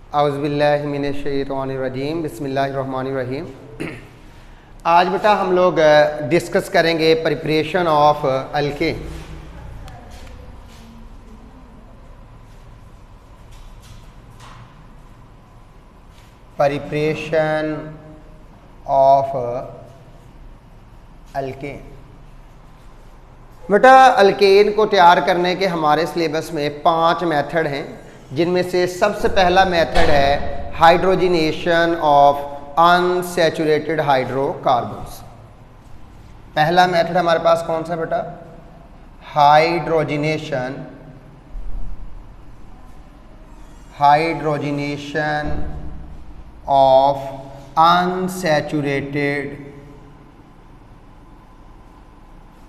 औज़ुबिल्लाहिमिनश्शैतानिर्रजीम बिस्मिल्लाहिर्रहमानिर्रहीम। आज बेटा हम लोग डिस्कस करेंगे preparation of alkane. Preparation of alkane. बेटा अल्केन को तैयार करने के हमारे सिलेबस में 5 मेथड हैं, जिनमें से सबसे पहला मेथड है हाइड्रोजिनेशन ऑफ अनसैचुरेटेड हाइड्रोकार्बन्स। पहला मेथड हमारे पास कौन सा बेटा? Hydrogenation of unsaturated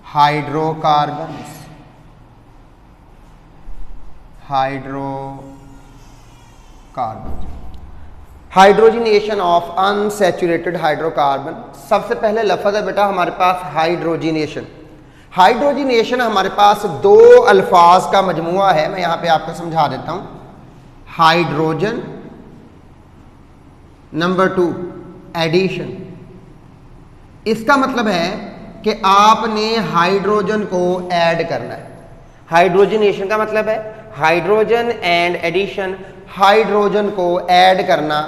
hydrocarbons. Hydrogenation of unsaturated hydrocarbon. सबसे पहले लफ्ज़ है बेटा हमारे पास हाइड्रोजिनेशन। हाइड्रोजिनेशन हमारे पास 2 अल्फाज का मजमुआ है, मैं यहां पे आपको समझा देता हूं। Hydrogen, number 2 addition. इसका मतलब है कि आपने हाइड्रोजन को ऐड करना है। हाइड्रोजिनेशन का मतलब है हाइड्रोजन एंड एडिशन, हाइड्रोजन को ऐड करना।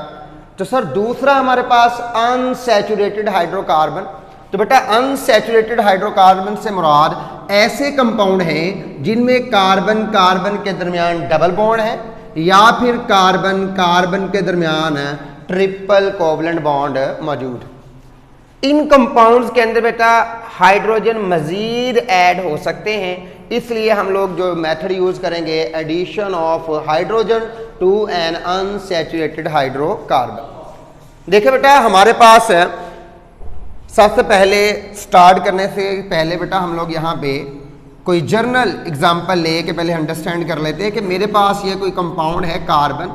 तो सर दूसरा हमारे पास अनसैचुरेटेड हाइड्रोकार्बन। तो बेटा अनसैचुरेटेड हाइड्रोकार्बन से मुराद ऐसे कंपाउंड हैं जिनमें कार्बन कार्बन के दरमियान डबल बॉन्ड है, या फिर कार्बन कार्बन के दरमियान ट्रिपल कोवलेंट बॉन्ड मौजूद। इन कंपाउंड्स के अंदर बेटा हाइड्रोजन मजीद ऐड हो सकते हैं, इसलिए हम लोग जो मेथड यूज करेंगे addition of hydrogen to an unsaturated hydrocarbon. देखिए बेटा हमारे पास सबसे पहले स्टार्ट करने से पहले बेटा हम लोग यहाँ पे कोई जर्नल एग्जांपल ले के पहले अंडरस्टैंड कर लेते हैं कि मेरे पास ये कोई कंपाउंड है कार्बन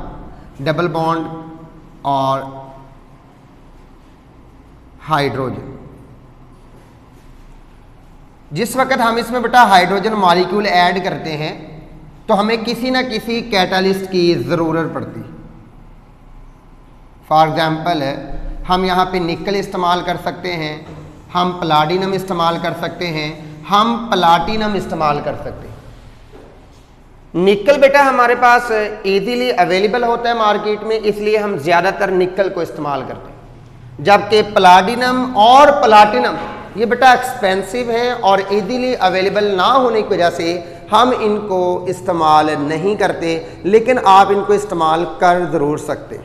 डबल बॉन्ड और हाइड्रोजन। जिस वक्त हम इसमें बेटा हाइड्रोजन मॉलिक्यूल ऐड करते हैं तो हमें किसी ना किसी कैटालिस्ट की ज़रूरत पड़ती। फॉर एग्जांपल हम यहाँ पे निकल इस्तेमाल कर सकते हैं, हम प्लाटिनम इस्तेमाल कर सकते हैं, हम प्लाटिनम इस्तेमाल कर सकते हैं। निकल बेटा हमारे पास इजीली अवेलेबल होता है मार्केट में, इसलिए हम ज़्यादातर निकल को इस्तेमाल करते हैं। जबकि प्लाटिनम और प्लाटिनम ये बेटा एक्सपेंसिव है और इजीली अवेलेबल ना होने की वजह से हम इनको इस्तेमाल नहीं करते, लेकिन आप इनको इस्तेमाल कर ज़रूर सकते हैं।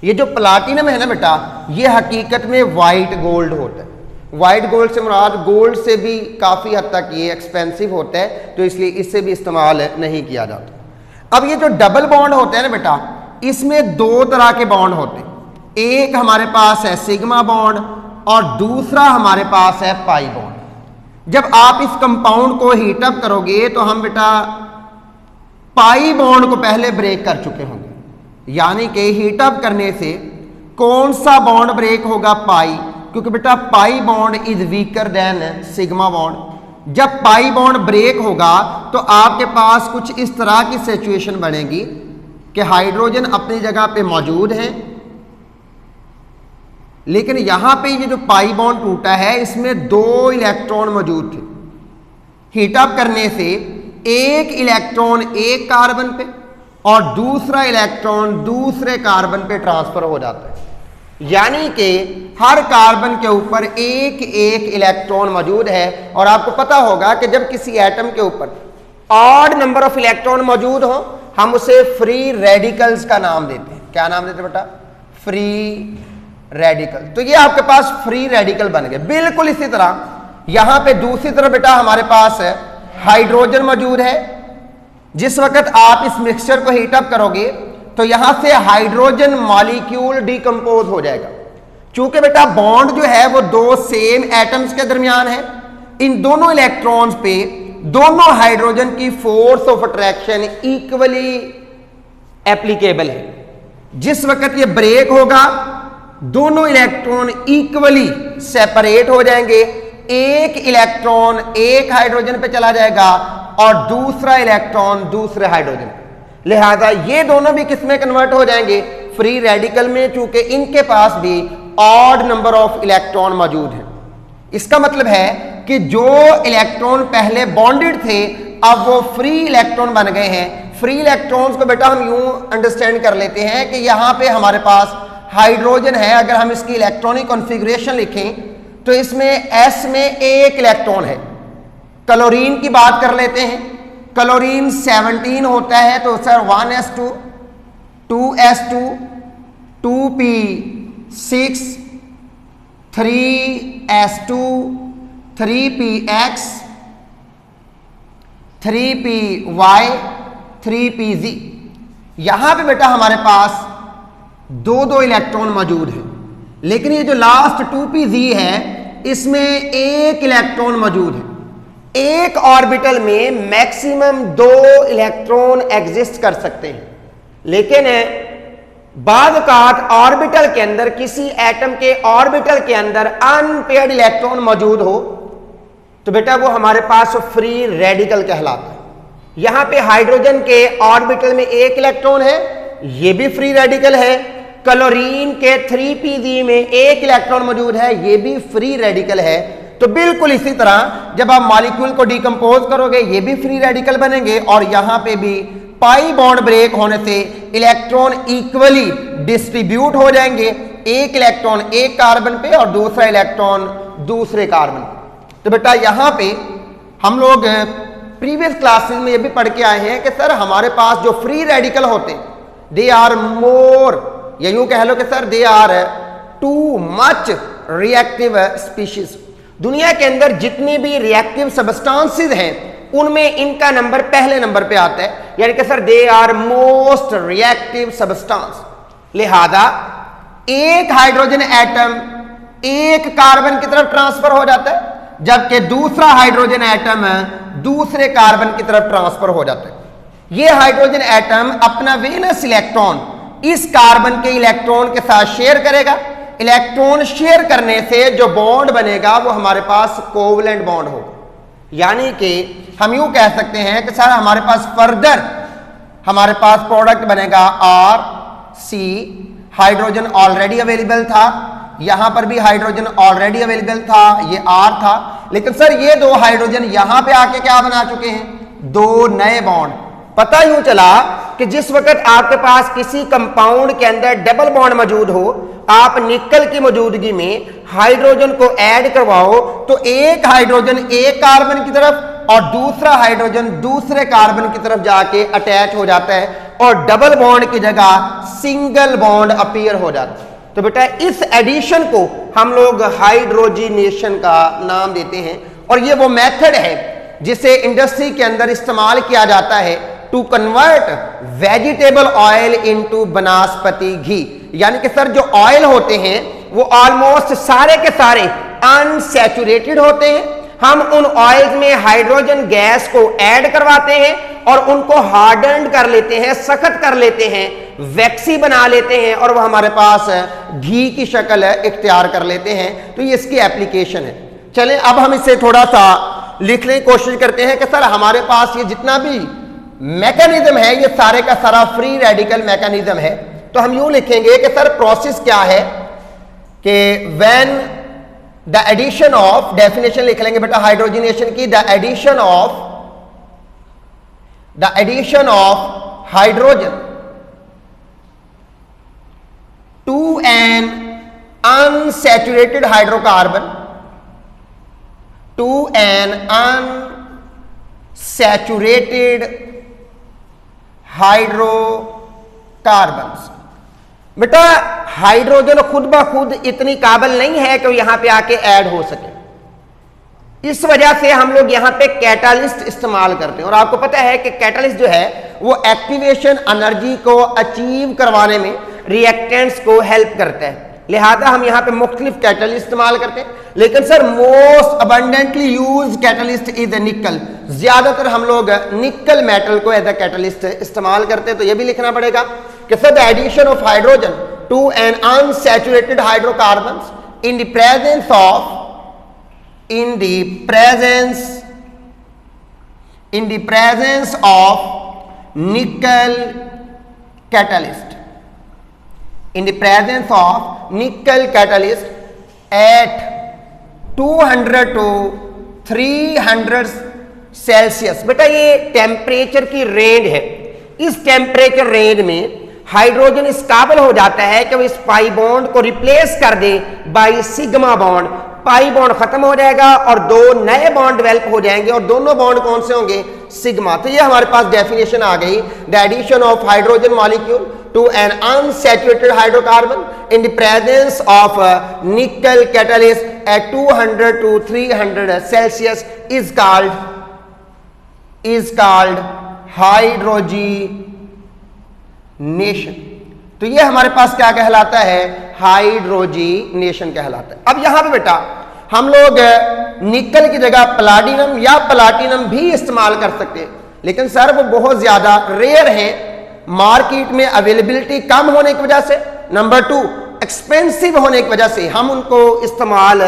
ये जो प्लाटिनम है ना बेटा, ये हकीकत में वाइट गोल्ड होता है। वाइट गोल्ड से मुराद गोल्ड से भी काफ़ी हद तक ये एक्सपेंसिव होता है, तो इसलिए इससे भी इस्तेमाल नहीं किया जाता। अब ये जो डबल बॉन्ड होते हैं ना बेटा, इसमें 2 तरह के बॉन्ड होते हैं। एक हमारे पास है सिग्मा बॉन्ड और दूसरा हमारे पास है पाई बॉन्ड। जब आप इस कंपाउंड को हीटअप करोगे तो हम बेटा पाई बॉन्ड को पहले ब्रेक कर चुके होंगे, यानी कि हीटअप करने से कौन सा बॉन्ड ब्रेक होगा? पाई, क्योंकि बेटा pi bond is weaker then sigma bond. जब पाई बॉन्ड ब्रेक होगा तो आपके पास कुछ इस तरह की सिचुएशन बनेगी कि हाइड्रोजन अपनी जगह पे मौजूद है, लेकिन यहां पे ये जो पाई बॉन्ड टूटा है इसमें 2 इलेक्ट्रॉन मौजूद थे। हीटअप करने से एक इलेक्ट्रॉन एक कार्बन पे और दूसरा इलेक्ट्रॉन दूसरे कार्बन पे ट्रांसफर हो जाता है, यानी कि हर कार्बन के ऊपर एक एक इलेक्ट्रॉन मौजूद है। और आपको पता होगा कि जब किसी एटम के ऊपर ऑड नंबर ऑफ इलेक्ट्रॉन मौजूद हो हम उसे फ्री रेडिकल्स का नाम देते हैं। क्या नाम देते हैं बेटा? Free radical. तो ये आपके पास फ्री रेडिकल बन गए। बिल्कुल इसी तरह यहां पे दूसरी तरफ बेटा हमारे पास हाइड्रोजन मौजूद है। जिस वक्त आप इस मिक्सचर को हीटअप करोगे तो यहां से हाइड्रोजन मॉलिक्यूल डिकम्पोज हो जाएगा। चूंकि बेटा बॉन्ड जो है वो 2 सेम एटम्स के दरमियान है, इन दोनों इलेक्ट्रॉन्स पे दोनों हाइड्रोजन की force of attraction equally applicable है। जिस वक्त ये ब्रेक होगा दोनों इलेक्ट्रॉन इक्वली सेपरेट हो जाएंगे, एक इलेक्ट्रॉन एक हाइड्रोजन पे चला जाएगा और दूसरा इलेक्ट्रॉन दूसरे हाइड्रोजन। लिहाजा ये दोनों भी किस में कन्वर्ट हो जाएंगे? फ्री रेडिकल में चूंकि इनके पास भी ऑड नंबर ऑफ इलेक्ट्रॉन मौजूद है। इसका मतलब है कि जो इलेक्ट्रॉन पहले बॉन्डेड थे अब वो फ्री इलेक्ट्रॉन बन गए हैं। फ्री इलेक्ट्रॉन्स को बेटा हम यूं अंडरस्टैंड कर लेते हैं कि यहां पे हमारे पास हाइड्रोजन है। अगर हम इसकी इलेक्ट्रॉनिक कॉन्फ़िगरेशन लिखें तो इसमें s में एक इलेक्ट्रॉन है। क्लोरीन की बात कर लेते हैं, क्लोरीन 17 होता है तो sir 1s2 2s2 2p6 3s2 3px 3py 3pz। यहां पे बेटा हमारे पास दो इलेक्ट्रॉन मौजूद है, लेकिन ये जो लास्ट 2pz है इसमें एक इलेक्ट्रॉन मौजूद है। एक ऑर्बिटल में मैक्सिमम 2 इलेक्ट्रॉन एग्जिस्ट कर सकते हैं, लेकिन बाद काट ऑर्बिटल के अंदर किसी एटम के ऑर्बिटल के अंदर अनपेयर्ड इलेक्ट्रॉन मौजूद हो तो बेटा वो हमारे पास फ्री रेडिकल कहलाता है। यहां पे हाइड्रोजन के ऑर्बिटल में एक इलेक्ट्रॉन है, ये भी फ्री रेडिकल है। क्लोरीन के 3pz में एक इलेक्ट्रॉन मौजूद है, ये भी फ्री रेडिकल है। तो बिल्कुल इसी तरह जब आप मॉलिक्यूल को डिकम्पोज करोगे ये भी फ्री रेडिकल बनेंगे और यहां पे भी पाई बॉन्ड ब्रेक होने से इलेक्ट्रॉन इक्वली डिस्ट्रीब्यूट हो जाएंगे, एक इलेक्ट्रॉन एक कार्बन पे और दूसरा इलेक्ट्रॉन दूसरे कार्बन पे। तो बेटा यहां पे हम लोग प्रीवियस क्लासेस में ये भी पढ़ के आए हैं कि सर हमारे पास जो फ्री रेडिकल होते दे आर मोर, या यूं कह लो कि sir they are too much reactive species. दुनिया के अंदर जितनी भी रिएक्टिव सब्सटेंसेस हैं उनमें इनका नंबर पहले नंबर पे आता है, यानी कि sir they are most reactive substance. लिहाजा एक हाइड्रोजन एटम एक कार्बन की तरफ ट्रांसफर हो जाता है, जबकि दूसरा हाइड्रोजन एटम दूसरे कार्बन की तरफ ट्रांसफर हो जाता है। यह हाइड्रोजन एटम अपना वेलेंस इलेक्ट्रॉन इस कार्बन के इलेक्ट्रॉन के साथ शेयर करेगा। इलेक्ट्रॉन शेयर करने से जो बॉन्ड बनेगा वो हमारे पास कोवलेंट बॉन्ड होगा, यानी कि हम यूं कह सकते हैं कि सर हमारे पास फर्दर हमारे पास प्रोडक्ट बनेगा RC। हाइड्रोजन ऑलरेडी अवेलेबल था, यहां पर भी हाइड्रोजन ऑलरेडी अवेलेबल था, ये R था, लेकिन सर ये दो हाइड्रोजन यहां पे आके क्या बना चुके हैं, दो नए बॉन्ड। पता यूं चला कि जिस वक्त आपके पास किसी कंपाउंड के अंदर डबल बॉन्ड मौजूद हो, आप निकल की मौजूदगी में हाइड्रोजन को ऐड करवाओ तो एक हाइड्रोजन एक कार्बन की तरफ और दूसरा हाइड्रोजन दूसरे कार्बन की तरफ जाके अटैच हो जाता है और डबल बॉन्ड की जगह सिंगल बॉन्ड अपीयर हो जाता है। तो बेटा इस एडिशन को हम लोग हाइड्रोजिनेशन का नाम देते हैं और ये वो मेथड है जिसे इंडस्ट्री के अंदर इस्तेमाल किया जाता है to convert vegetable oil into vanaspati ghee. यानी कि सर जो ऑयल होते हैं वो ऑलमोस्ट सारे के सारे अनसैचुरेटेड होते हैं। हम उन ऑयल्स में हाइड्रोजन गैस को ऐड करवाते हैं और उनको हार्डन्ड कर लेते हैं, सख्त कर लेते हैं, वैक्सी बना लेते हैं और वह हमारे पास घी की शक्ल इख्तियार कर लेते हैं। तो ये इसकी एप्लीकेशन है। चलें अब हम इसे थोड़ा सा लिखने की कोशिश करते हैं कि सर हमारे पास ये जितना भी मैकेनिज्म है ये सारे का सारा फ्री रेडिकल मैकेनिज्म है। तो हम यूं लिखेंगे कि सर प्रोसेस क्या है कि when the addition of, definition लिख लेंगे बेटा हाइड्रोजनेशन की, the addition of hydrogen to an unsaturated hydrocarbon to an unsaturated hydrocarbons। बेटा हाइड्रोजन खुद ब खुद इतनी काबिल नहीं है कि यहां पे आके ऐड हो सके, इस वजह से हम लोग यहां पे कैटालिस्ट इस्तेमाल करते हैं। और आपको पता है कि कैटालिस्ट जो है वो एक्टिवेशन एनर्जी को अचीव करवाने में रिएक्टेंट्स को हेल्प करता है, लिहाजा हम यहां पे मुख्तलिफ कैटलिस्ट इस्तेमाल करते हैं। लेकिन sir most abundantly use catalyst is निकल, ज्यादातर हम लोग निकल मेटल को एज अ कैटलिस्ट इस्तेमाल करते हैं। तो यह भी लिखना पड़ेगा कि sir the addition of hydrogen to an unsaturated hydrocarbons in the presence of nickel catalyst in the presence of nickel catalyst at 200 to 300 Celsius. बेटा ये टेम्परेचर की रेंज है, इस टेम्परेचर रेंज में हाइड्रोजन इस काबिल हो जाता है कि वो इस पाई बॉन्ड को रिप्लेस कर दे by sigma bond. Pi bond खत्म हो जाएगा और दो नए बॉन्ड डेवलप हो जाएंगे और दोनों बॉन्ड कौन से होंगे? सिग्मा। तो ये हमारे पास डेफिनेशन आ गई, the addition of hydrogen molecule to an unsaturated hydrocarbon in the presence of nickel catalyst at 200 to 300 Celsius is called हाइड्रोजीनेशन। तो ये हमारे पास क्या कहलाता है? हाइड्रोजीनेशन कहलाता है। अब यहां पे बेटा हम लोग निकल की जगह प्लाटिनम या प्लाटिनम भी इस्तेमाल कर सकते हैं, लेकिन सर वो बहुत ज्यादा रेयर है, मार्केट में अवेलेबिलिटी कम होने की वजह से, नंबर 2 एक्सपेंसिव होने की वजह से हम उनको इस्तेमाल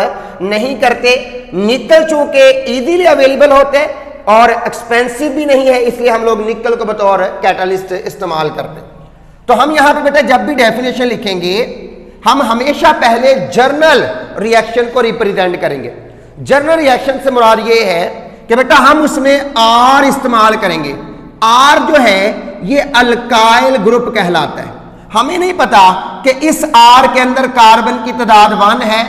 नहीं करते। निकल चूंकि इजीली अवेलेबल होते और एक्सपेंसिव भी नहीं है, इसलिए हम लोग निकल को बतौर कैटलिस्ट इस्तेमाल करते हैं। तो हम यहां पे बेटा जब भी डेफिनेशन लिखेंगे हम हमेशा पहले जर्नल रिएक्शन को रिप्रेजेंट करेंगे। जर्नल रिएक्शन से मुराद ये है कि बेटा हम उसमें आर इस्तेमाल करेंगे। आर जो है ये अल्काइल ग्रुप कहलाता है। हमें नहीं पता कि इस आर के अंदर कार्बन की तादाद 1 है,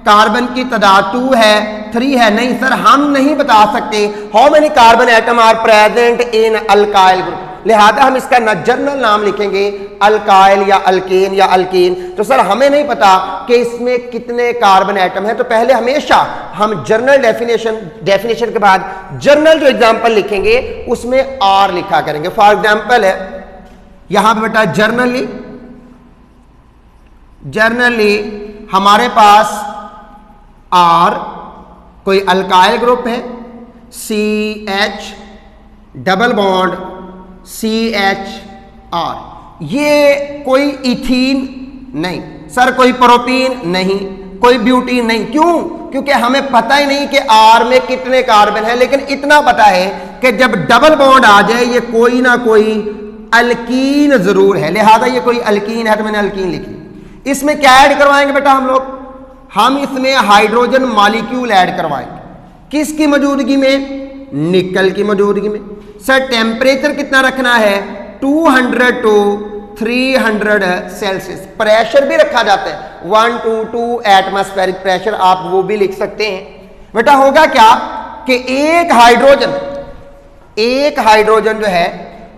कार्बन की तादाद 2 है, 3 है। नहीं सर, हम नहीं बता सकते how many carbon atom are present in alkyl group, लिहाजा हम इसका न जनरल नाम लिखेंगे अल्काइल या अल्केन या अल्कीन। तो सर हमें नहीं पता कि इसमें कितने कार्बन एटम है, तो पहले हमेशा हम जर्नल डेफिनेशन के बाद जर्नल जो एग्जांपल लिखेंगे उसमें आर लिखा करेंगे। फॉर एग्जांपल है यहां पे बेटा जर्नली हमारे पास आर कोई अल्काइल ग्रुप है, CH डबल बॉन्ड CHR, ये कोई इथीन नहीं सर, कोई प्रोपीन नहीं, कोई ब्यूटीन नहीं। क्यों? क्योंकि हमें पता ही नहीं कि आर में कितने कार्बन है, लेकिन इतना पता है कि जब डबल बॉन्ड आ जाए ये कोई ना कोई अल्कीन जरूर है, लिहाजा ये कोई अल्कीन है तो मैंने अल्कीन लिखी। इसमें क्या ऐड करवाएंगे बेटा हम इसमें हाइड्रोजन मॉलिक्यूल ऐड करवाएंगे। किसकी मौजूदगी में? निकल की मौजूदगी में। सर टेम्परेचर कितना रखना है? 200 टू 300 सेल्सियस। प्रेशर भी रखा जाता है 122 एटमॉस्फेरिक प्रेशर, आप वो भी लिख सकते हैं। बेटा होगा क्या कि एक हाइड्रोजन जो है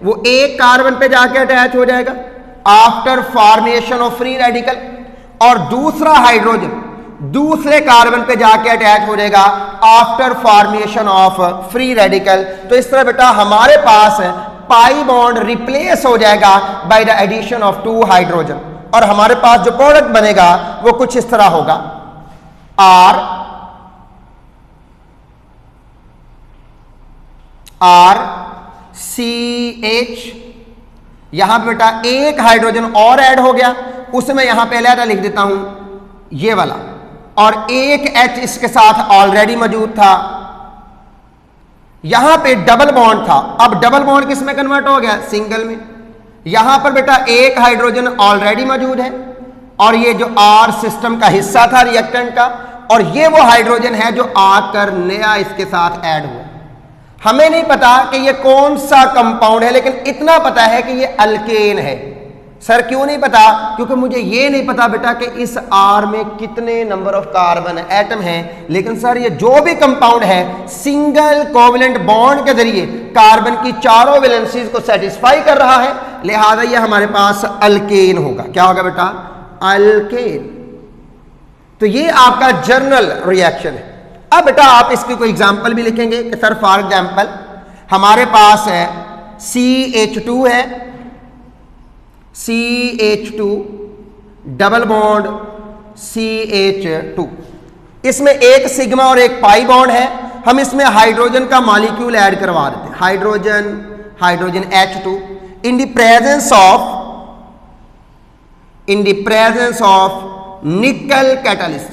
वो एक कार्बन पे जाके अटैच हो जाएगा after formation of free radical, और दूसरा हाइड्रोजन दूसरे कार्बन पे जाके अटैच हो जाएगा after formation of free radical. तो इस तरह बेटा हमारे पास पाई बॉन्ड रिप्लेस हो जाएगा by the addition of 2 hydrogen, और हमारे पास जो प्रोडक्ट बनेगा वो कुछ इस तरह होगा RCH। यहां पे बेटा एक हाइड्रोजन और ऐड हो गया, उसमें यहां पे अलग लिख देता हूं ये वाला, और एक H इसके साथ ऑलरेडी मौजूद था। यहां पे डबल बॉन्ड था, अब डबल बॉन्ड किस में कन्वर्ट हो गया? सिंगल में। यहां पर बेटा एक हाइड्रोजन ऑलरेडी मौजूद है और ये जो R सिस्टम का हिस्सा था रिएक्टेंट का, और ये वो हाइड्रोजन है जो आकर नया इसके साथ ऐड हुआ। हमें नहीं पता कि ये कौन सा कंपाउंड है, लेकिन इतना पता है कि ये अल्केन है। सर क्यों नहीं पता? क्योंकि मुझे ये नहीं पता बेटा कि इस R में कितने नंबर ऑफ कार्बन एटम हैं, लेकिन सर ये जो भी कंपाउंड है सिंगल कोवेलेंट बॉन्ड के जरिए कार्बन की चारों वैलेंसीज को सेटिस्फाई कर रहा है, लिहाजा ये हमारे पास अल्केन होगा। क्या होगा बेटा? अल्केन। तो ये आपका जर्नल रिएक्शन है। अब बेटा आप इसकी कोई एग्जांपल भी लिखेंगे कि सर फॉर एग्जांपल हमारे पास है CH2 है, CH2 डबल बॉन्ड CH2, इसमें एक सिग्मा और एक पाई बॉन्ड है। हम इसमें हाइड्रोजन का मॉलिक्यूल ऐड करवा देते हैं, hydrogen H2 in the presence of nickel catalyst.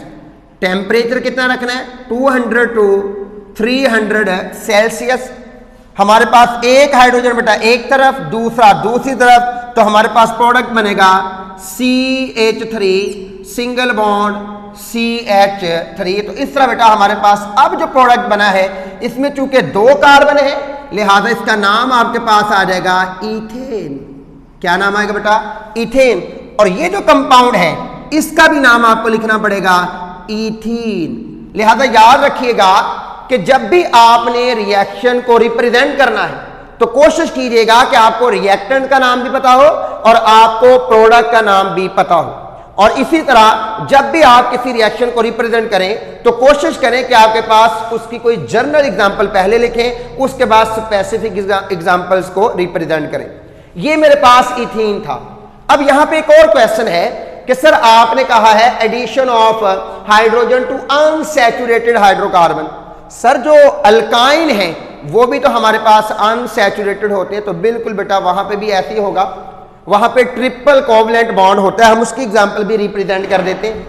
Temperature कितना रखना है? 200 टू 300 सेल्सियस। हमारे पास एक हाइड्रोजन बेटा एक तरफ, दूसरा दूसरी तरफ, तो तो हमारे पास प्रोडक्ट बनेगा CH3 सिंगल बॉन्ड CH3। तो इस तरह बेटा हमारे पास अब जो प्रोडक्ट बना है इसमें चूंकि 2 कार्बन है लिहाजा इसका नाम आपके पास आ जाएगा इथेन। क्या नाम आएगा बेटा? इथेन। और ये जो कंपाउंड है इसका भी नाम आपको लिखना पड़ेगा इथीन। लिहाजा याद रखिएगा कि जब भी आपने रिएक्शन को रिप्रेजेंट करना है तो कोशिश कीजिएगा कि आपको रिएक्टेंट का नाम भी पता हो और आपको प्रोडक्ट का नाम भी पता हो। और इसी तरह जब भी आप किसी रिएक्शन को रिप्रेजेंट करें तो कोशिश करें कि आपके पास उसकी कोई जर्नल एग्जांपल पहले लिखें, उसके बाद स्पेसिफिक एग्जांपल्स को रिप्रेजेंट करें। ये मेरे पास इथीन था। अब यहां पे एक और क्वेश्चन है कि सर आपने कहा है addition of hydrogen to unsaturated hydrocarbon. Sir जो अल्काइन है वो भी तो हमारे पास अनसैचुरेटेड होते हैं, तो बिल्कुल बेटा वहां पे भी ऐसे ही होगा। वहां पे ट्रिपल कोवलेंट बॉन्ड होता है, हम उसकी एग्जांपल भी रिप्रेजेंट कर देते हैं।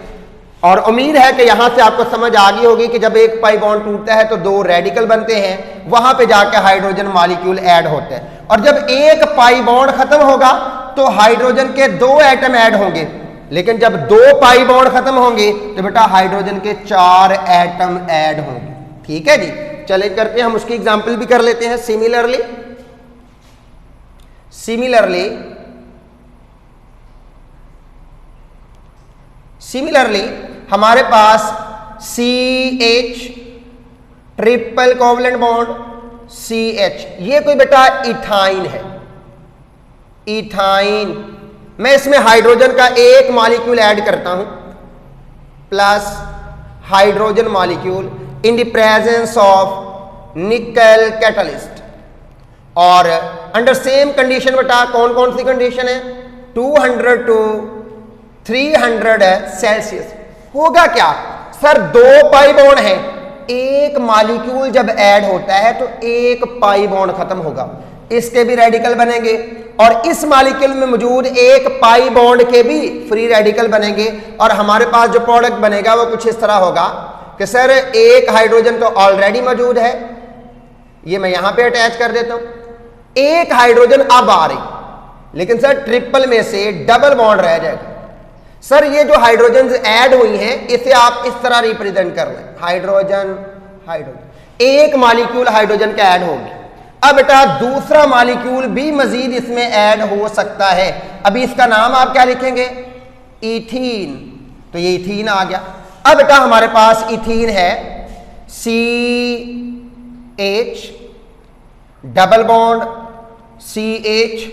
और उम्मीद है कि यहां से आपको समझ आ गई होगी कि जब एक पाई बॉन्ड टूटता है तो 2 रेडिकल बनते हैं, वहां पे जाके हाइड्रोजन मॉलिक्यूल ऐड होते हैं। और जब एक पाई बॉन्ड खत्म होगा तो हाइड्रोजन के 2 एटम ऐड होंगे, लेकिन जब 2 पाई बॉन्ड खत्म होंगे तो बेटा हाइड्रोजन के 4 एटम ऐड होंगे। ठीक है जी, चले करते हैं हम उसकी एग्जांपल भी कर लेते हैं। सिमिलरली हमारे पास CH triple covalent bond CH, ये कोई बेटा इथाइन है। इथाइन, मैं इसमें हाइड्रोजन का एक मॉलिक्यूल ऐड करता हूं plus hydrogen molecule in the presence of nickel catalyst. और अंडर सेम कंडीशन बेटा कौन कौन सी कंडीशन है? 200 टू 300 सेल्सियस। होगा क्या सर? 2 पाई बॉन्ड है, एक मॉलिक्यूल जब ऐड होता है तो एक पाई बॉन्ड खत्म होगा, इसके भी रेडिकल बनेंगे और इस मॉलिक्यूल में मौजूद एक पाई बॉन्ड के भी फ्री रेडिकल बनेंगे। और हमारे पास जो प्रोडक्ट बनेगा वो कुछ इस तरह होगा कि सर एक हाइड्रोजन तो ऑलरेडी मौजूद है, ये मैं यहां पे अटैच कर देता हूं, एक हाइड्रोजन अब आ रही, लेकिन सर ट्रिपल में से डबल बॉन्ड रह जाएगा। सर ये जो हाइड्रोजन ऐड हुई हैं इसे आप इस तरह रिप्रेजेंट कर लें, हाइड्रोजन हाइड्रोजन, एक मॉलिक्यूल हाइड्रोजन का ऐड होगी। अब बेटा दूसरा मॉलिक्यूल भी मजीद इसमें ऐड हो सकता है। अभी इसका नाम आप क्या लिखेंगे? इथीन। तो ये इथीन आ गया। अब बेटा हमारे पास इथीन है CH डबल बॉन्ड CH,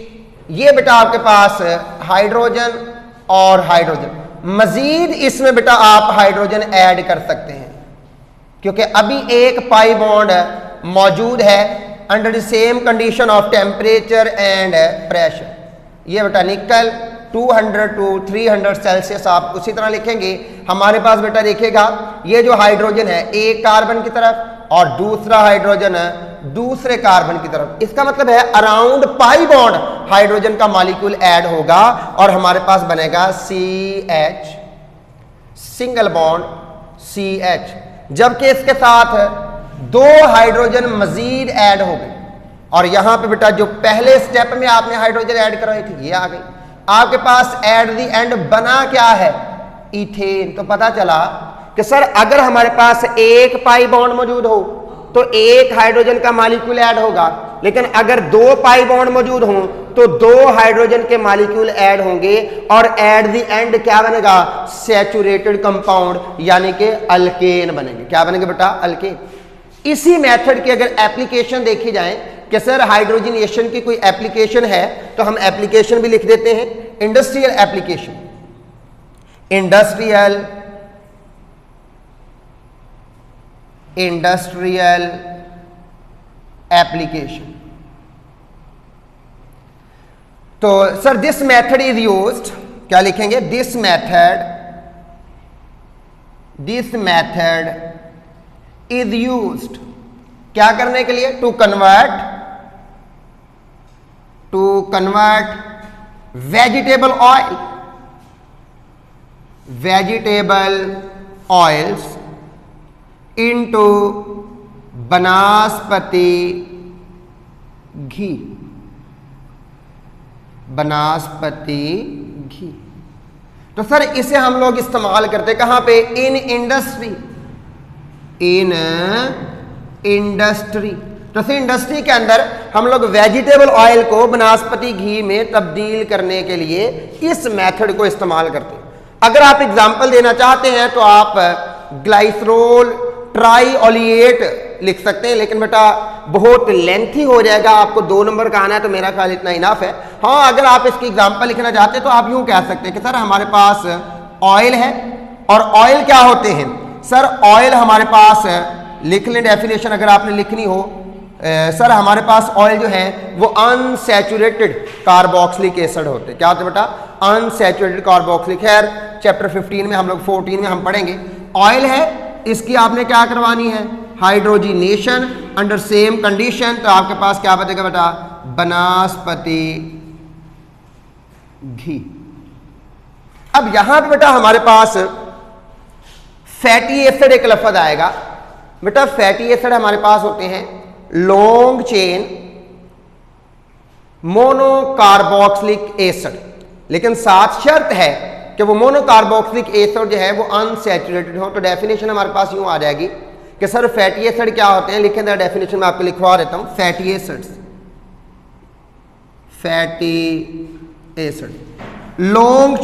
ये बेटा आपके पास हाइड्रोजन और हाइड्रोजन, मजीद इसमें बेटा आप हाइड्रोजन ऐड कर सकते हैं क्योंकि अभी एक पाई बॉन्ड मौजूद है under the same condition of temperature and pressure. ये बेटा निकल 200 टू 300 सेल्सियस आप उसी तरह लिखेंगे। हमारे पास बेटा देखिएगा ये जो हाइड्रोजन है एक कार्बन की तरफ और दूसरा हाइड्रोजन है दूसरे कार्बन की तरफ, इसका मतलब है अराउंड पाई बॉन्ड हाइड्रोजन का मॉलिक्यूल ऐड होगा और हमारे पास बनेगा CH सिंगल बॉन्ड CH, जबकि इसके साथ 2 हाइड्रोजन मजीद ऐड हो गए। और यहां पे बेटा जो पहले स्टेप में आपने हाइड्रोजन ऐड करवाई थी ये आ गई, आपके पास एट द एंड बना क्या है? इथेन। तो पता चला कि सर अगर हमारे पास एक पाई बॉन्ड मौजूद हो तो एक हाइड्रोजन का मॉलिक्यूल ऐड होगा, लेकिन अगर 2 पाई बॉन्ड मौजूद हों तो 2 हाइड्रोजन के मॉलिक्यूल ऐड होंगे और एट द एंड क्या बनेगा? सैचुरेटेड कंपाउंड यानी कि अल्केन बनेंगे। क्या बनेंगे बेटा? अल्केन। इसी मेथड की अगर एप्लीकेशन देखी जाए कि सर हाइड्रोजनेशन की कोई एप्लीकेशन है तो हम एप्लीकेशन भी लिख देते हैं, इंडस्ट्रियल एप्लीकेशन, इंडस्ट्रियल एप्लीकेशन। तो sir this method is used, क्या लिखेंगे? दिस मेथड इज यूज्ड क्या करने के लिए? To convert vegetable oils into vanaspati ghee. Vanaspati ghee. तो सर इसे हम लोग इस्तेमाल करते कहां पे? In industry, in industry. तो सर इंडस्ट्री के अंदर हम लोग वेजिटेबल ऑयल को वनस्पति घी में तब्दील करने के लिए इस मेथड को इस्तेमाल करते हैं। अगर आप एग्जांपल देना चाहते हैं तो आप ग्लाइसरोल ट्राईओलिएट लिख सकते हैं, लेकिन बेटा बहुत लेंथी हो जाएगा, आपको 2 नंबर का आना है, तो मेरा ख्याल इतना इनफ है। हाँ, अगर आप इसकी एग्जांपल लिखना चाहते हैं तो आप यूं कह सकते हैं कि सर हमारे पास ऑयल है, और ऑयल क्या होते हैं? सर ऑयल हमारे पास, लिख लें डेफिनेशन अगर आपने लिखनी हो। सर हमारे पास ऑयल जो है वो अनसैचुरेटेड कार्बोक्सिलिक एसिड होते हैं। क्या होते हैं बेटा? Unsaturated carboxylic. खैर चैप्टर 15 में हम लोग 14 में हम पढ़ेंगे। ऑयल है, इसकी आपने क्या करवानी है? Hydrogenation under same condition. तो आपके पास क्या बचेगा बेटा? वनस्पति घी। अब यहां पे बेटा हमारे पास फैटी एसिड एक लफ्ज आएगा। बेटा फैटी एसिड हमारे पास होते हैं लॉन्ग चेन मोनोकार्बोक्सिलिक एसिड, लेकिन साथ शर्त है कि वो मोनोकार्बोक्सिलिक एसिड जो है वो अनसैचुरेटेड हो। तो डेफिनेशन हमारे पास यूं आ जाएगी कि सर फैटी एसिड क्या होते हैं? लिखें, डेफिनेशन में आपको लिखवा देता हूं। Fatty acids, fatty acid long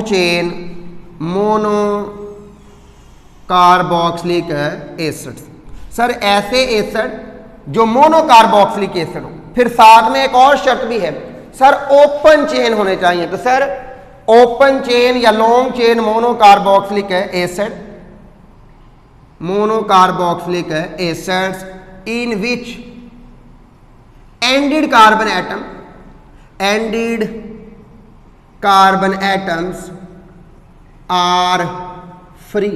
chain mono carboxylic acid. Sir ऐसे एसिड जो मोनोकार्बोक्सिलिक एसिड हो। फिर साथ में एक और शर्त भी है, सर ओपन चेन होने चाहिए। तो सर ओपन चेन या long chain monocarboxylic acids in which ended carbon atoms are free,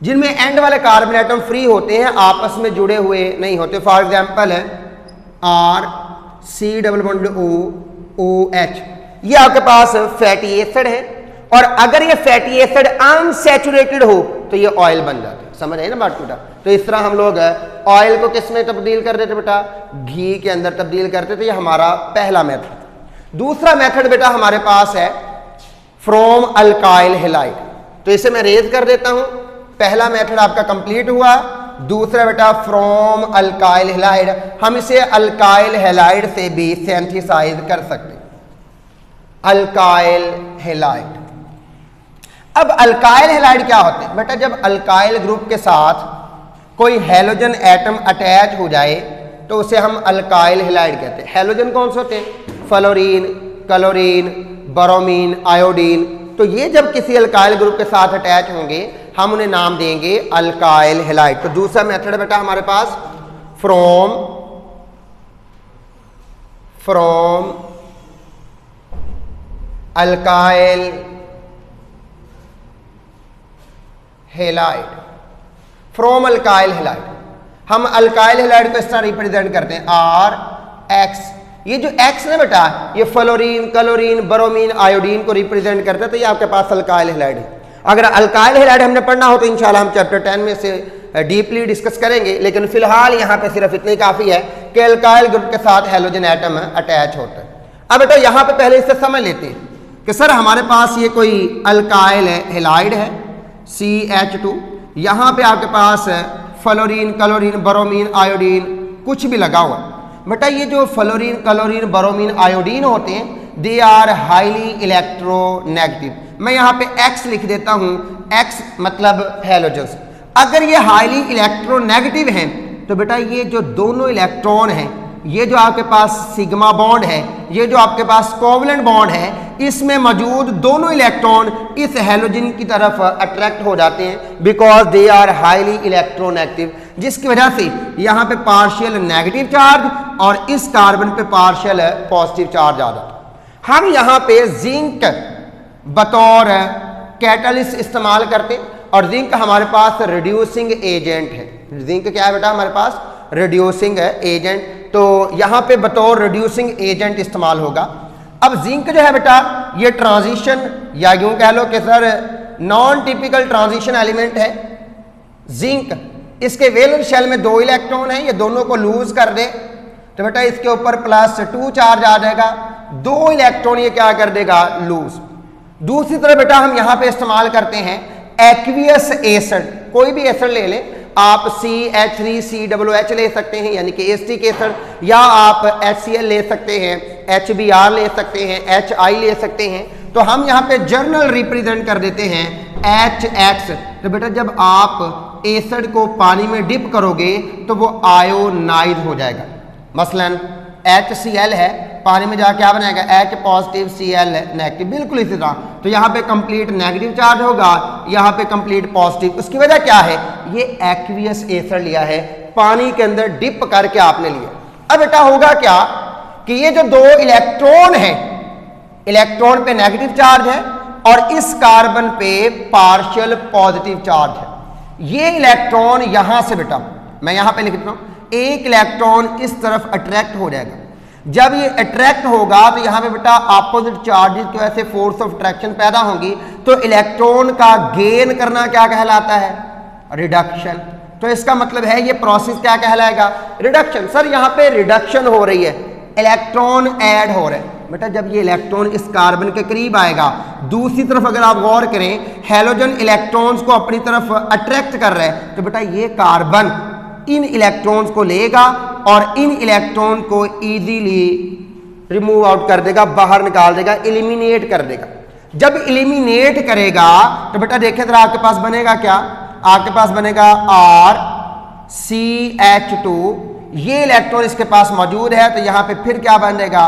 जिनमें एंड वाले कार्बन एटम फ्री होते हैं, आपस में जुड़े हुए नहीं होते। फॉर एग्जांपल है R C double bond O H, ये आपके पास फैटी एसिड है। और अगर ये फैटी एसिड अनसैचुरेटेड हो तो ये ऑयल बन जाते हैं। समझ आए ना बात बेटा? तो इस तरह हम लोग ऑयल को किस में तब्दील कर देते बेटा? घी के अंदर तब्दील करते थे। ये हमारा पहला मेथड। दूसरा मेथड बेटा हमारे पास है फ्रॉम अल्काइल हैलाइड। तो इसे मैं रेज कर देता हूं। पहला मेथड आपका कंप्लीट हुआ। दूसरा बेटा फ्रॉम अल्काइल हैलाइड, हम इसे अल्काइल हैलाइड से भी सिंथेसाइज कर सकते हैं। Alkyl halide. अब अल्काइल हैलाइड क्या होते हैं बेटा? जब अल्काइल ग्रुप के साथ कोई हैलोजन एटम अटैच हो जाए तो उसे हम अल्काइल हैलाइड कहते हैं। हैलोजन कौन से होते हैं? Fluorine, chlorine, bromine, iodine. तो ये जब किसी अल्काइल ग्रुप के साथ अटैच होंगे हम उन्हें नाम देंगे अल्काइल हैलाइड। तो दूसरा मेथड बेटा हमारे पास from alkyl halide. From alkyl halide हम अल्काइल हैलाइड को इस तरह रिप्रेजेंट करते हैं आर एक्स। ये जो एक्स है बेटा ये फ्लोरीन, क्लोरीन, ब्रोमीन, आयोडीन को रिप्रेजेंट करता है। तो ये आपके पास अल्काइल हैलाइड है। अगर अल्काइल हैलाइड हमने पढ़ना हो तो इंशाल्लाह हम चैप्टर 10 में से डीपली डिस्कस करेंगे, लेकिन फिलहाल यहाँ पे सिर्फ इतनी काफी है कि अल्काइल ग्रुप के साथ हैलोजन एटम अटैच होता है। अब बेटा यहाँ पे पहले इससे समझ लेते हैं कि सर हमारे पास ये कोई अल्काइल हैलाइड है CH2, यहाँ पे आपके पास फ्लोरीन, क्लोरीन, ब्रोमीन, आयोडीन कुछ भी लगा हुआ। बेटा ये जो फ्लोरीन, क्लोरीन, ब्रोमीन, आयोडीन होते हैं दे आर हाईली इलेक्ट्रोनेगेटिव। मैं यहाँ पे X लिख देता हूँ, X मतलब हैलोजन्स। अगर ये हाईली इलेक्ट्रोनेगेटिव हैं तो बेटा ये जो दोनों इलेक्ट्रॉन हैं, ये जो आपके पास सिग्मा बॉन्ड है, ये जो आपके पास कोवलेंट बॉन्ड है, इसमें मौजूद दोनों इलेक्ट्रॉन इस हैलोजन की तरफ अट्रैक्ट हो जाते हैं because they are highly electronegative, जिसकी वजह से यहाँ पे पार्शियल नेगेटिव चार्ज और इस कार्बन पे पार्शियल पॉजिटिव चार्ज आ जाता है। हम यहाँ पे जिंक बतौर कैटलिस्ट इस्तेमाल करते हैं और जिंक हमारे पास रिड्यूसिंग एजेंट है। जिंक क्या है बेटा? हमारे पास रिड्यूसिंग एजेंट। तो यहाँ पे बतौर रिड्यूसिंग एजेंट इस्तेमाल होगा। अब जिंक जो है बेटा ये ट्रांजिशन या यूं कह लो कि sir non typical transition element है। जिंक इसके वेलेंस शेल में 2 इलेक्ट्रॉन है, ये दोनों को लूज कर दे तो बेटा इसके ऊपर +2 चार्ज आ जाएगा, 2 इलेक्ट्रॉन ये क्या कर देगा, लूज। दूसरी तरफ बेटा हम यहां पे इस्तेमाल करते हैं एक्वियस एसिड, कोई भी एसिड ले लें आप, CH3COOH ले सकते हैं यानी कि एसिटिक एसिड, या आप HCl ले सकते हैं, HBr ले सकते हैं, HI ले सकते हैं। तो हम यहाँ पे जर्नल रिप्रेजेंट कर देते हैं HX। तो बेटा जब आप एसिड को पानी में डिप करोगे तो वो आयोनाइज हो जाएगा। मसलन HCl है, पानी में जाके क्या बनाएगा, H पॉजिटिव Cl नेगेटिव, बिल्कुल इसी तरह। तो यहाँ पे कंप्लीट नेगेटिव चार्ज होगा, यहाँ पे कंप्लीट पॉजिटिव। उसकी वजह क्या है, ये एक्वियस एसिड लिया है, पानी के अंदर डिप करके आपने लिया। अब बेटा होगा क्या कि ये जो 2 इलेक्ट्रॉन है, इलेक्ट्रॉन पे नेगेटिव चार्ज है और इस कार्बन पे पार्शियल पॉजिटिव चार्ज है। ये इलेक्ट्रॉन यहां से बेटा मैं यहां पे लिख देता हूं, एक इलेक्ट्रॉन इस तरफ अट्रैक्ट हो जाएगा। जब ये अट्रैक्ट होगा तो यहां पे बेटा अपोजिट चार्जेस की वजह से फोर्स ऑफ अट्रैक्शन पैदा होगी, तो इलेक्ट्रॉन का गेन करना क्या कहलाता है, रिडक्शन। तो इसका मतलब है ये प्रोसेस क्या कहलाएगा, रिडक्शन। सर यहां पे रिडक्शन हो रही है, इलेक्ट्रॉन ऐड हो रहे हैं। बेटा जब ये इलेक्ट्रॉन इस कार्बन के करीब आएगा, दूसरी तरफ अगर आप गौर करें हैलोजन इलेक्ट्रॉन्स को अपनी तरफ अट्रैक्ट कर रहा है, तो बेटा ये कार्बन इन इलेक्ट्रॉन्स को लेगा और इन इलेक्ट्रॉन को इजीली रिमूव आउट कर देगा, बाहर निकाल देगा, एलिमिनेट कर देगा। जब एलिमिनेट करेगा तो बेटा देखें जरा आपके पास बनेगा क्या, आपके पास बनेगा RCH2, ये इलेक्ट्रॉन इसके पास मौजूद है, तो यहां पे फिर क्या बनेगा,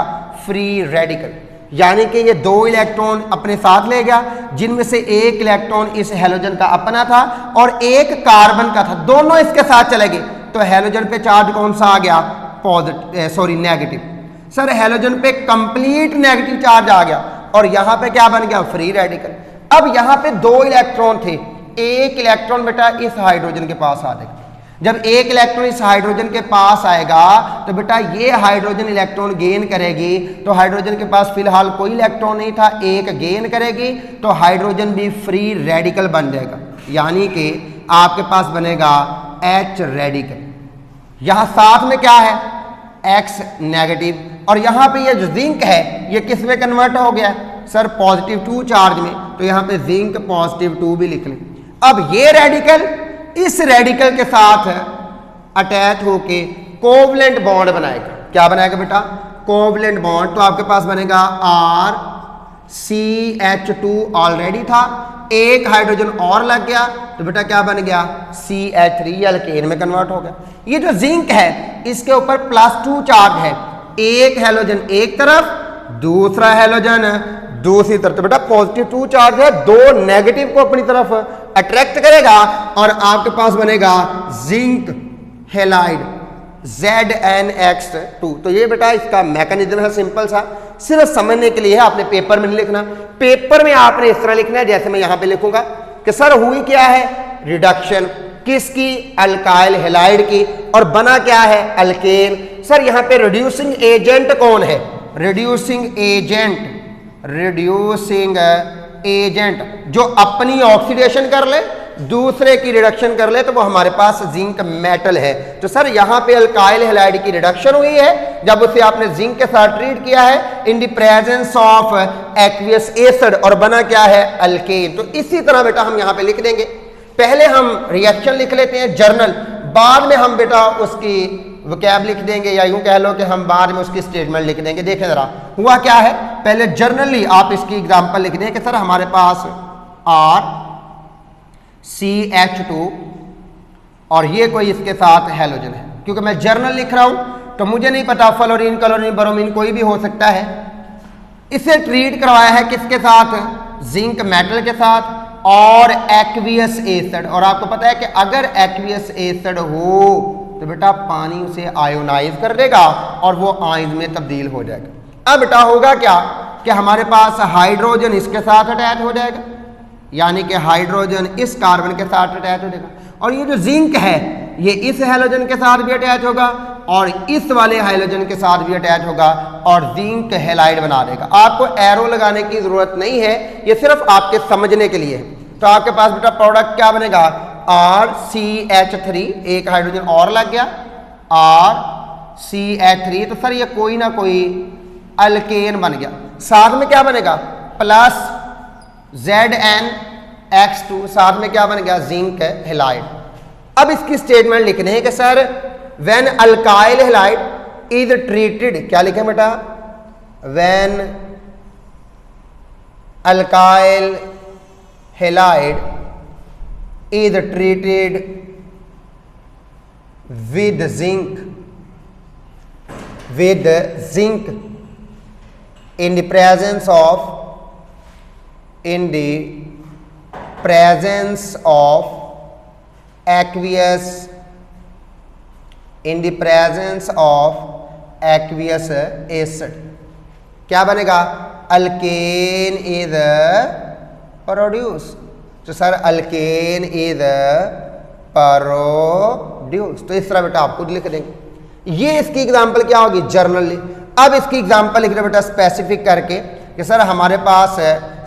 फ्री रेडिकल। यानी कि ये 2 इलेक्ट्रॉन अपने साथ ले गया, जिनमें से एक इलेक्ट्रॉन इस हैलोजन का अपना था और एक कार्बन का था, दोनों इसके साथ चले गए। तो हैलोजन पे चार्ज कौन सा आ गया, पॉजिटिव, नेगेटिव। सर हैलोजन पे कंप्लीट नेगेटिव चार्ज आ गया और यहां पे क्या बन गया, फ्री रेडिकल। अब यहां पे 2 इलेक्ट्रॉन थे, एक इलेक्ट्रॉन बेटा इस हाइड्रोजन के पास आ जाएगा। जब एक इलेक्ट्रॉन इस हाइड्रोजन के पास आएगा तो बेटा ये हाइड्रोजन इलेक्ट्रॉन गेन करेगी, तो हाइड्रोजन के पास फिलहाल कोई इलेक्ट्रॉन नहीं था, एक गेन करेगी, तो हाइड्रोजन भी फ्री रेडिकल बन जाएगा। यानी कि आपके पास बनेगा H रेडिकल। यहां साथ में क्या है, X नेगेटिव, और यहां पे ये जो जिंक है ये किस में कन्वर्ट हो गया, सर +2 चार्ज में, तो यहां पे जिंक +2 भी लिख लें। अब ये रेडिकल इस रेडिकल के साथ अटैच होके कोवलेंट बॉन्ड बनाएगा। क्या बनाएगा बेटा, कोवलेंट बॉन्ड। तो आपके पास बनेगा RCH2 ऑलरेडी था, एक हाइड्रोजन और लग गया, तो बेटा क्या बन गया, CH3, अल्केन में कन्वर्ट हो गया। ये जो जिंक है इसके ऊपर +2 चार्ज है, एक हैलोजन एक तरफ, दूसरा हैलोजन दूसरी तरफ, तो बेटा +2 चार्ज है, 2 नेगेटिव को अपनी तरफ अट्रैक्ट करेगा और आपके पास बनेगा जिंक हैलाइड ZnX2। तो ये बेटा इसका मैकेनिज्म है, सिंपल सा, सिर्फ समझने के लिए है, आपने पेपर में नहीं लिखना। पेपर में आपने इस तरह लिखना है जैसे मैं यहां पे लिखूंगा कि सर हुई क्या है, रिडक्शन किसकी, अल्काइल हैलाइड की, और बना क्या है, अल्केन। सर यहां पे रिड्यूसिंग एजेंट कौन है, रिड्यूसिंग एजेंट जो अपनी ऑक्सीडेशन कर ले, दूसरे की रिडक्शन कर ले, तो वो हमारे पास जिंक मेटल है। तो सर यहां पे अल्काइल हैलाइड की रिडक्शन हुई है जब उसे आपने जिंक के साथ ट्रीट किया है इन the presence of aqueous acid, और बना क्या है, अल्केन। तो इसी तरह बेटा हम यहां पे लिख देंगे। पहले हम रिएक्शन लिख लेते हैं जर्नल, बाद में हम बेटा उसकी वोकैब लिख देंगे, या यूं कह लो कि हम बाद में उसकी स्टेटमेंट लिख देंगे। देखें जरा हुआ क्या है, पहले जर्नली आप इसकी एग्जांपल लिख दें कि सर हमारे पास RCH2 और ये कोई इसके साथ हैलोजन है। क्योंकि मैं जर्नल लिख रहा हूं तो मुझे नहीं पता फ्लोरीन, क्लोरीन, ब्रोमीन कोई भी हो सकता है। इसे ट्रीट करवाया है किसके साथ, जिंक मेटल के साथ और एक्वियस एसिड। और आपको पता है कि अगर एक्वियस एसिड हो तो बेटा पानी उसे आयोनाइज कर देगा और वो आयन में तब्दील हो जाएगा। अब बेटा होगा क्या कि हमारे पास हाइड्रोजन इसके साथ अटैच हो जाएगा, यानी कि हाइड्रोजन इस कार्बन के साथ अटैच हो जाएगा, और ये जो जिंक है ये इस हैलोजन के साथ भी अटैच होगा और इस वाले हाइड्रोजन के साथ भी अटैच होगा और जिंक हैलाइड बना देगा। आपको एरो लगाने की जरूरत नहीं है, ये सिर्फ आपके समझने के लिए है। तो आपके पास बेटा प्रोडक्ट क्या बनेगा, RCH3, एक हाइड्रोजन और लग गया RCH3, तो सर ये कोई ना कोई अल्केन बन गया। साथ में क्या बनेगा प्लस ZnX2, साथ में क्या बन गया जिंक हैलाइड। अब इसकी स्टेटमेंट लिखने हैं कि sir when alkyl halide is treated, क्या लिखें बेटा, when alkyl halide is treated with zinc in the presence of aqueous acid, क्या बनेगा अल्केन इज प्रोड्यूस। तो सर अल्केन इज प्रोड्यूस, तो इस तरह बेटा आप खुद लिख देंगे। ये इसकी एग्जांपल क्या होगी जर्नली। अब इसकी एग्जांपल लिख रहे बेटा स्पेसिफिक करके कि सर हमारे पास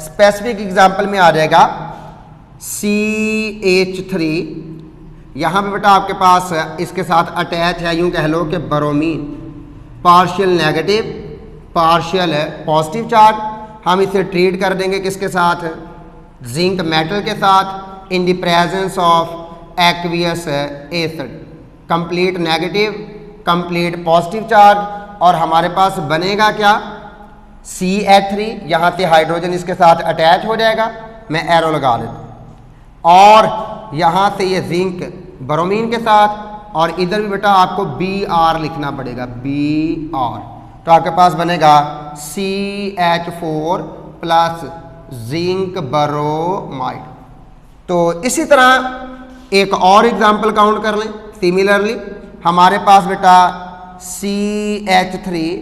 स्पेसिफिक एग्जांपल में आ जाएगा CH3, यहां पे बेटा आपके पास इसके साथ अटैच है, यूं कह लो कि bromine, partial negative partial positive charge. हम इसे ट्रीट कर देंगे किसके साथ, जिंक मेटल के साथ, इन the presence of aqueous acid, complete negative complete positive charge, और हमारे पास बनेगा क्या CH3, यहां से हाइड्रोजन इसके साथ अटैच हो जाएगा, मैं एरो लगा देता हूं, और यहां से ये जिंक ब्रोमीन के साथ, और इधर भी बेटा आपको Br लिखना पड़ेगा, Br, तो आपके पास बनेगा CH4 प्लस जिंक ब्रोमाइड। तो इसी तरह एक और एग्जांपल काउंट कर लें। सिमिलरली हमारे पास बेटा CH3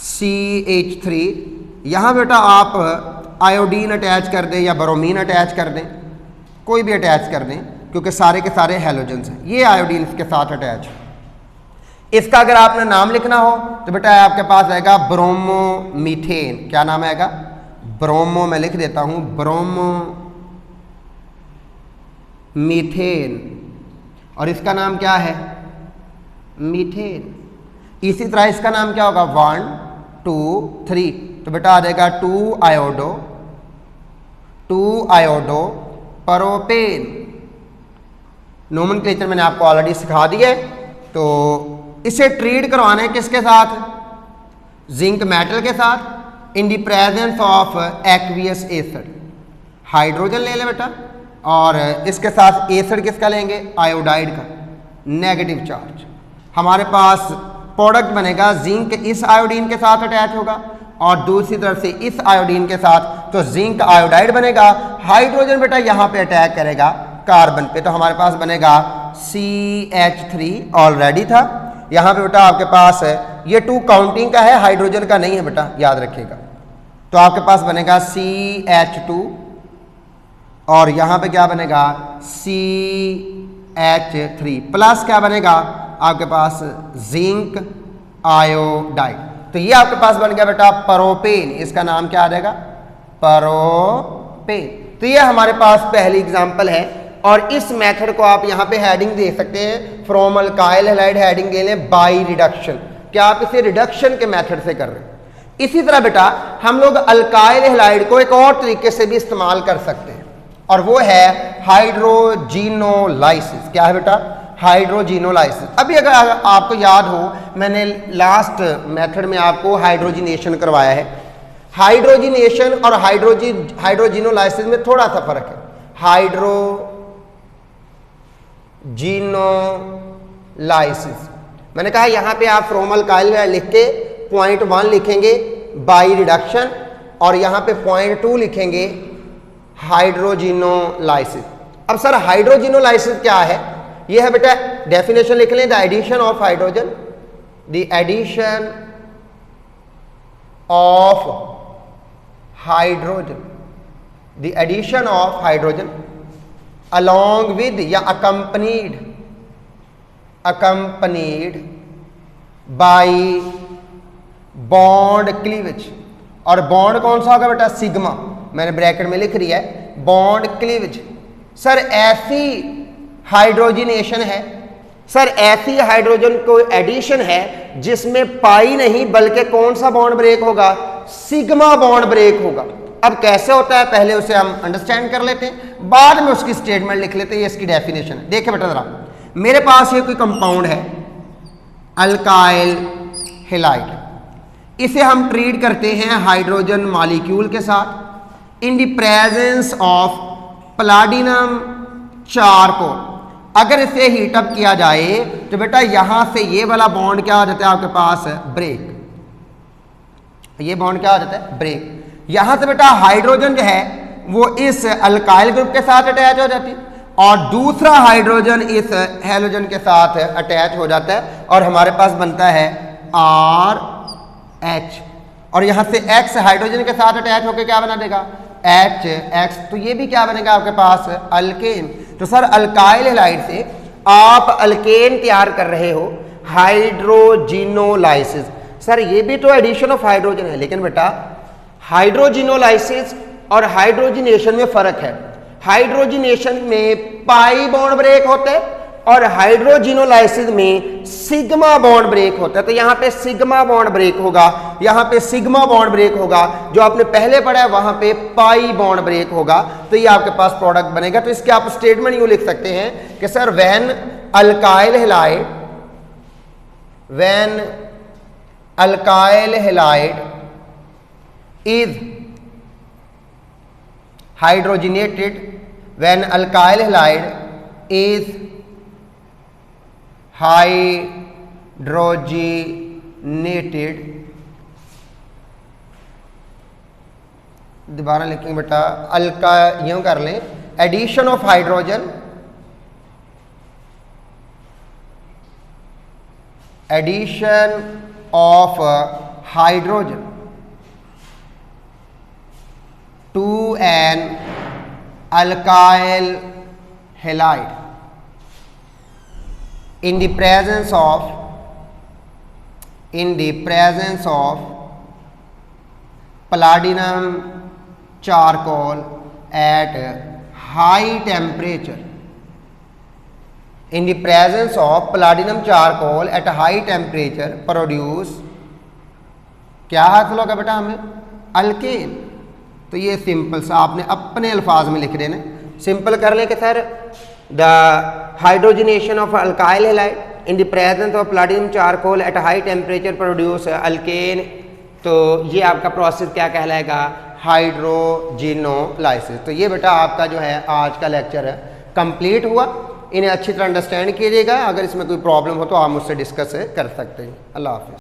CH3, यहां बेटा आप आयोडीन अटैच कर दें या ब्रोमीन अटैच कर दें, कोई भी अटैच कर दें, क्योंकि सारे के सारे हैलोजेंस हैं। ये आयोडीन इसके साथ अटैच है। इसका अगर आपने नाम लिखना हो तो बेटा आपके पास आएगा ब्रोमोमीथेन। क्या नाम आएगा, ब्रोमो, मैं लिख देता हूं ब्रोमोमीथेन, और इसका नाम क्या है मीथेन। इसी तरह इसका नाम क्या होगा 1 2 3, तो बेटा आ जाएगा 2 आयोडो प्रोपेन। नोमेनक्लेचर मैंने आपको ऑलरेडी सिखा दिया है। तो इसे ट्रीट करवाना है किसके साथ, जिंक मेटल के साथ, इन the presence of aqueous acid. Hydrogen ले ले बेटा, और इसके साथ एसिड किसका लेंगे, आयोडाइड का, नेगेटिव चार्ज। हमारे पास प्रोडक्ट बनेगा, जिंक इस आयोडीन के साथ अटैच होगा और दूसरी तरफ से इस आयोडीन के साथ, तो जिंक आयोडाइड बनेगा। हाइड्रोजन बेटा यहां पे अटैक करेगा कार्बन पे, तो हमारे पास बनेगा CH3, ऑलरेडी था। यहां पे बेटा आपके पास है, ये 2 काउंटिंग का है, हाइड्रोजन का नहीं है बेटा, याद रखिएगा। तो आपके पास बनेगा CH2, और यहां पे क्या बनेगा CH3 प्लस क्या बनेगा आपके पास जिंक आयोडाइड। तो ये आपके पास बन गया बेटा प्रोपेन। इसका नाम क्या आ जाएगा, प्रोपेन। तो ये हमारे पास पहली एग्जांपल है, और इस मेथड को आप यहां पे हेडिंग दे सकते हैं, फ्रॉम अल्काइल हैलाइड हेडिंग दे लें बाय रिडक्शन, क्या आप इसे रिडक्शन के मेथड से कर रहे हैं। इसी तरह बेटा हम लोग अल्काइल हैलाइड को एक और तरीके से भी इस्तेमाल कर सकते हैं, और वो है हाइड्रोजिनोलाइसिस। क्या है बेटा, हाइड्रोजिनोलाइसिस। अभी अगर आपको याद हो, मैंने लास्ट मेथड में आपको हाइड्रोजिनेशन करवाया है। हाइड्रोजिनेशन और हाइड्रोजिनोलाइसिस में थोड़ा सा फर्क है। हाइड्रोजिनोलाइसिस मैंने कहा यहां पे आप फ्रॉम अल्काइल लिख के पॉइंट 1 लिखेंगे बाय रिडक्शन, और यहां पे पॉइंट 2 लिखेंगे हाइड्रोजिनोलाइसिस। अब सर हाइड्रोजिनोलाइसिस क्या है, ये है बेटा, डेफिनेशन लिख लें, the addition of hydrogen, the addition of hydrogen, the addition of hydrogen along with या accompanied by bond cleavage। और बॉन्ड कौन सा होगा बेटा, सिग्मा, मैंने ब्रैकेट में लिख रही है, बॉन्ड क्लीवेज। सर ऐसी हाइड्रोजनेशन है, सर ऐसी हाइड्रोजन को एडिशन है जिसमें पाई नहीं बल्कि कौन सा बॉन्ड ब्रेक होगा, सिग्मा बॉन्ड ब्रेक होगा। अब कैसे होता है पहले उसे हम अंडरस्टैंड कर लेते हैं, बाद में उसकी स्टेटमेंट लिख लेते हैं। ये इसकी डेफिनेशन है। देखिए बेटा जरा, मेरे पास ये कोई कंपाउंड है अल्काइल हैलाइड, इसे हम ट्रीट करते हैं हाइड्रोजन मॉलिक्यूल के साथ इन the presence of platinum charcoal. अगर इसे हीटअप किया जाए तो बेटा यहां से ये वाला बॉन्ड क्या हो जाता है आपके पास, ब्रेक। ये बॉन्ड क्या हो जाता है, ब्रेक। यहां से बेटा हाइड्रोजन जो है वो इस अल्काइल ग्रुप के साथ अटैच हो जाती है और दूसरा हाइड्रोजन इस हैलोजन के साथ अटैच हो जाता है और हमारे पास बनता है RH। और यहां से X हाइड्रोजन के साथ अटैच होकर क्या बना देगा, HX। तो ये भी क्या बनेगा आपके पास, अल्केन। तो सर अल्काइल हैलाइड से आप अल्केन तैयार कर रहे हो, हाइड्रोजिनोलाइसिस। सर ये भी तो एडिशन ऑफ हाइड्रोजन है, लेकिन बेटा हाइड्रोजिनोलाइसिस और हाइड्रोजिनेशन में फर्क है। हाइड्रोजिनेशन में पाई बॉन्ड ब्रेक होता है और हाइड्रोजिनोलाइसिस में सिग्मा बॉन्ड ब्रेक होता है। तो यहाँ पे सिग्मा बॉन्ड ब्रेक होगा, यहाँ पे सिग्मा बॉन्ड ब्रेक होगा। जो आपने पहले पढ़ा है वहां पे पाई बॉन्ड ब्रेक होगा। तो ये आपके पास प्रोडक्ट बनेगा। तो इसके आप स्टेटमेंट यूं लिख सकते हैं कि sir when alkyl halide is hydrogenated, when alkyl halide is hydrogenated, दोबारा लिखेंगे बेटा, अल्का यूं कर लें, addition of hydrogen, addition of hydrogen to an alkyl halide in the presence of palladium charcoal at high temperature, in the presence of palladium charcoal at high temperature produce, क्या हासिल होगा बेटा हमें, अल्केन। तो ये सिंपल सा आपने अपने अल्फाज में लिख देना। सिंपल कर लें कि sir the hydrogenation of alkyl halide in the presence of platinum charcoal at high temperature produce alkane. तो ये आपका प्रोसेस क्या कहलाएगा, हाइड्रोजिनोलाइसिस। तो ये बेटा आपका जो है आज का लेक्चर है कंप्लीट हुआ। इन्हें अच्छी तरह अंडरस्टैंड कीजिएगा। अगर इसमें कोई प्रॉब्लम हो तो आप मुझसे डिस्कस कर सकते हैं। अल्लाह हाफिज़।